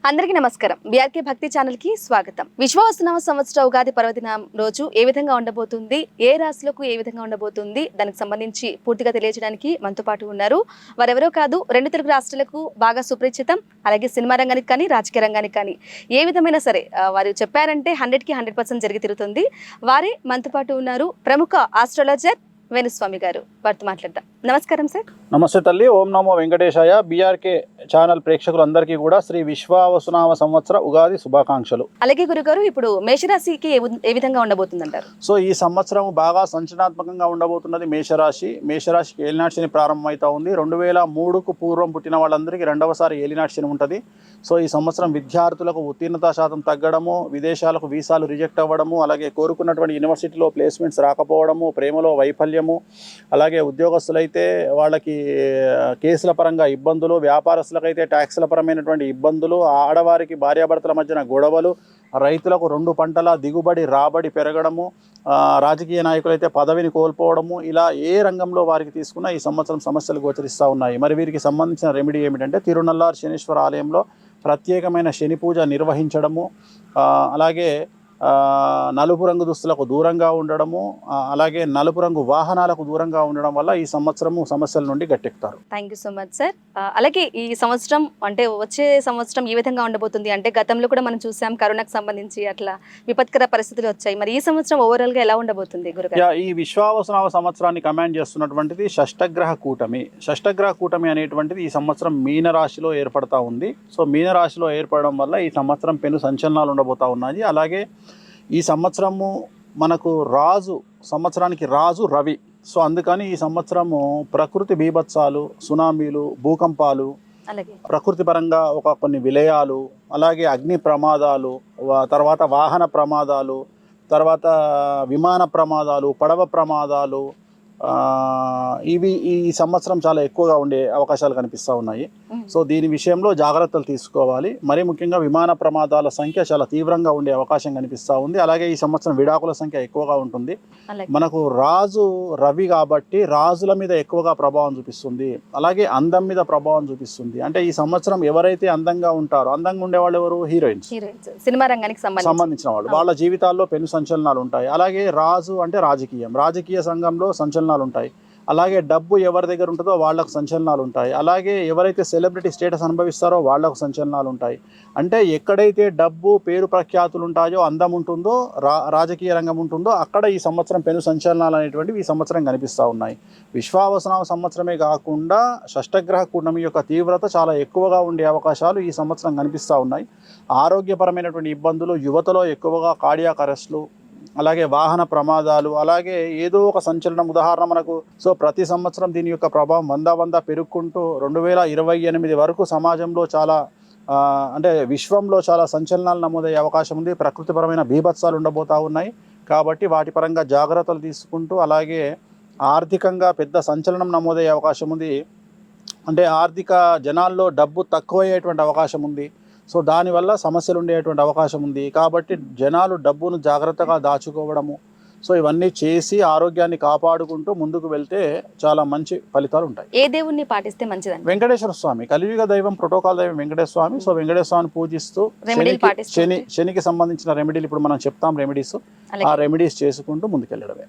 అందరికీ నమస్కారం. బీఆర్కే భక్తి ఛానల్ కి స్వాగతం. విశ్వావసునామ సంవత్సర ఉగాది పర్వదినం రోజు ఏ విధంగా ఉండబోతుంది, ఏ రాశులకు ఏ విధంగా ఉండబోతుంది, దానికి సంబంధించి పూర్తిగా తెలియజేయడానికి మనతో పాటు ఉన్నారు. వారెవరో కాదు, రెండు తెలుగు రాష్ట్రాలకు బాగా సుపరిచితం, అలాగే సినిమా రంగానికి కానీ రాజకీయ రంగానికి కానీ ఏ విధమైన సరే వారు చెప్పారంటే 100కి 100% జరిగి తిరుగుతుంది. వారే మనతో పాటు ఉన్నారు ప్రముఖ ఆస్ట్రాలజర్ వేణుస్వామి గారు. వారితో మాట్లాడదాం. నమస్కారం సార్. నమస్తే తల్లి. ఓం నమో వెంకటేశాయ. బీఆర్కే ఛానల్ ప్రేక్షకులందరికీ కూడా శ్రీ విశ్వావసునామ సంవత్సర ఉగాది శుభాకాంక్షలు. అలాగే గురుగారు, ఇప్పుడు మేషరాశికి ఏ విధంగా ఉండబోతుంది అంటారు? సో ఈ సంవత్సరం బాగా సంచలనాత్మకంగా ఉండబోతున్నది మేషరాశి. మేషరాశికి ఏలినాటి శని ప్రారంభమవుతా ఉంది. 2003కు పూర్వం పుట్టిన వాళ్ళందరికీ రెండవసారి ఏలినాటి శని ఉంటుంది. సో ఈ సంవత్సరం విద్యార్థులకు ఉత్తీర్ణత శాతం తగ్గడము, విదేశాలకు వీసాలు రిజెక్ట్ అవ్వడము, అలాగే కోరుకున్నటువంటి యూనివర్సిటీలో ప్లేస్మెంట్స్ రాకపోవడము, ప్రేమలో వైఫల్యము, అలాగే ఉద్యోగస్తులైతే వాళ్ళకి కేసుల పరంగా ఇబ్బందులు, వ్యాపారస్తులకైతే ట్యాక్సుల పరమైనటువంటి ఇబ్బందులు, ఆడవారికి భార్యాభర్తల మధ్యన గొడవలు, రైతులకు 2 పంటల దిగుబడి రాబడి పెరగడము, రాజకీయ నాయకులైతే పదవిని కోల్పోవడము, ఇలా ఏ రంగంలో వారికి తీసుకున్నా ఈ సంవత్సరం సమస్యలు గోచరిస్తూ ఉన్నాయి. మరి వీరికి సంబంధించిన రెమెడీ ఏమిటంటే తిరునల్లార్ శనీశ్వర ఆలయంలో ప్రత్యేకమైన శని పూజ నిర్వహించడము, అలాగే నలుపు రంగు దుస్తులకు దూరంగా ఉండడము, అలాగే నలుపు రంగు వాహనాలకు దూరంగా ఉండడం వల్ల ఈ సంవత్సరము సమస్యల నుండి గట్టెక్కుతారు. Thank you so much sir. అలాగే ఈ సంవత్సరం అంటే వచ్చే సంవత్సరం ఏ విధంగా ఉండబోతుంది అంటే గతంలో కూడా మనం చూసాం కరోనాకు సంబంధించి అట్లా విపత్కర పరిస్థితులు వచ్చాయి. మరి ఈ సంవత్సరం ఓవరాల్ గా ఎలా ఉండబోతుంది గురుగారు? ఈ విశ్వావసునామ సంవత్సరాన్ని కమాండ్ చేస్తున్నటువంటిది షష్టగ్రహ కూటమి. షష్టగ్రహ కూటమి అనేటువంటిది ఈ సంవత్సరం మీనరాశిలో ఏర్పడతా ఉంది. సో మీనరాశిలో ఏర్పడడం వల్ల ఈ సంవత్సరం పెను సంచలనాలు ఉండబోతా ఉన్నాయి. అలాగే ఈ సంవత్సరము మనకు సంవత్సరానికి రాజు రవి. సో అందుకని ఈ సంవత్సరము ప్రకృతి బీభత్సాలు, సునామీలు, భూకంపాలు, ప్రకృతి పరంగా కొన్ని విలయాలు, అలాగే అగ్ని ప్రమాదాలు, తర్వాత వాహన ప్రమాదాలు, తర్వాత విమాన ప్రమాదాలు, పడవ ప్రమాదాలు, ఇవి ఈ సంవత్సరం చాలా ఎక్కువగా ఉండే అవకాశాలు కనిపిస్తూ ఉన్నాయి. సో దీని విషయంలో జాగ్రత్తలు తీసుకోవాలి. మరీ ముఖ్యంగా విమాన ప్రమాదాల సంఖ్య చాలా తీవ్రంగా ఉండే అవకాశం కనిపిస్తూ ఉంది. అలాగే ఈ సంవత్సరం విడాకుల సంఖ్య ఎక్కువగా ఉంటుంది. మనకు రాజు రవి కాబట్టి రాజుల మీద ఎక్కువగా ప్రభావం చూపిస్తుంది, అలాగే అందం మీద ప్రభావం చూపిస్తుంది. అంటే ఈ సంవత్సరం ఎవరైతే అందంగా ఉంటారో, అందంగా ఉండేవాళ్ళు ఎవరు? హీరోయిన్స్, సినిమా రంగానికి సంబంధించిన వాళ్ళు. వాళ్ళ జీవితాల్లో పెను సంచలనాలు ఉంటాయి. అలాగే రాజు అంటే రాజకీయ సంఘంలో సంచలనాలు ఉంటాయి. అలాగే డబ్బు ఎవరి దగ్గర ఉంటుందో వాళ్లకు సంచలనాలు ఉంటాయి. అలాగే ఎవరైతే సెలబ్రిటీ స్టేటస్ అనుభవిస్తారో వాళ్లకు సంచలనాలు ఉంటాయి. అంటే ఎక్కడైతే డబ్బు, పేరు, ప్రఖ్యాతులు ఉంటాయో, అందం ఉంటుందో, రాజకీయ రంగం ఉంటుందో అక్కడ ఈ సంవత్సరం పెను సంచలనాలు అనేటువంటివి ఈ సంవత్సరం కనిపిస్తూ ఉన్నాయి. విశ్వావసునామ సంవత్సరమే కాకుండా షష్టగ్రహ కూటమి యొక్క తీవ్రత చాలా ఎక్కువగా ఉండే అవకాశాలు ఈ సంవత్సరం కనిపిస్తూ ఉన్నాయి. ఆరోగ్యపరమైనటువంటి ఇబ్బందులు, యువతలో ఎక్కువగా కార్డియాక్ అరెస్టులు, అలాగే వాహన ప్రమాదాలు, అలాగే ఏదో ఒక సంచలనం. ఉదాహరణ మనకు ప్రతి సంవత్సరం దీని యొక్క ప్రభావం వంద పెరుగుకుంటూ 2028 వరకు సమాజంలో చాలా అంటే విశ్వంలో చాలా సంచలనాలు నమోదయ్యే అవకాశం ఉంది. ప్రకృతిపరమైన బీభత్సాలు ఉండబోతూ ఉన్నాయి. కాబట్టి వాటి పరంగా జాగ్రత్తలు తీసుకుంటూ, అలాగే ఆర్థికంగా పెద్ద సంచలనం నమోదయ్యే అవకాశం ఉంది. అంటే ఆర్థిక జనాల్లో డబ్బు తక్కువయ్యేటువంటి అవకాశం ఉంది. సో దానివల్ల సమస్యలు ఉండేటువంటి అవకాశం ఉంది. కాబట్టి జనాలు డబ్బును జాగ్రత్తగా దాచుకోవడము, సో ఇవన్నీ చేసి ఆరోగ్యాన్ని కాపాడుకుంటూ ముందుకు వెళ్తే చాలా మంచి ఫలితాలు ఉంటాయి. ఏ దేవుణ్ణి పాటిస్తే మంచిది? వెంకటేశ్వర స్వామి, కలియుగ దైవం, ప్రోటోకాల్ దైవం వెంకటేశ్వర స్వామి. సో వెంకటేశ్వర స్వామిని పూజిస్తూ శనికి సంబంధించిన రెమెడీలు ఇప్పుడు మనం చెప్తాం. రెమెడీస్, ఆ రెమెడీస్ చేసుకుంటూ ముందుకెళ్ళడమే.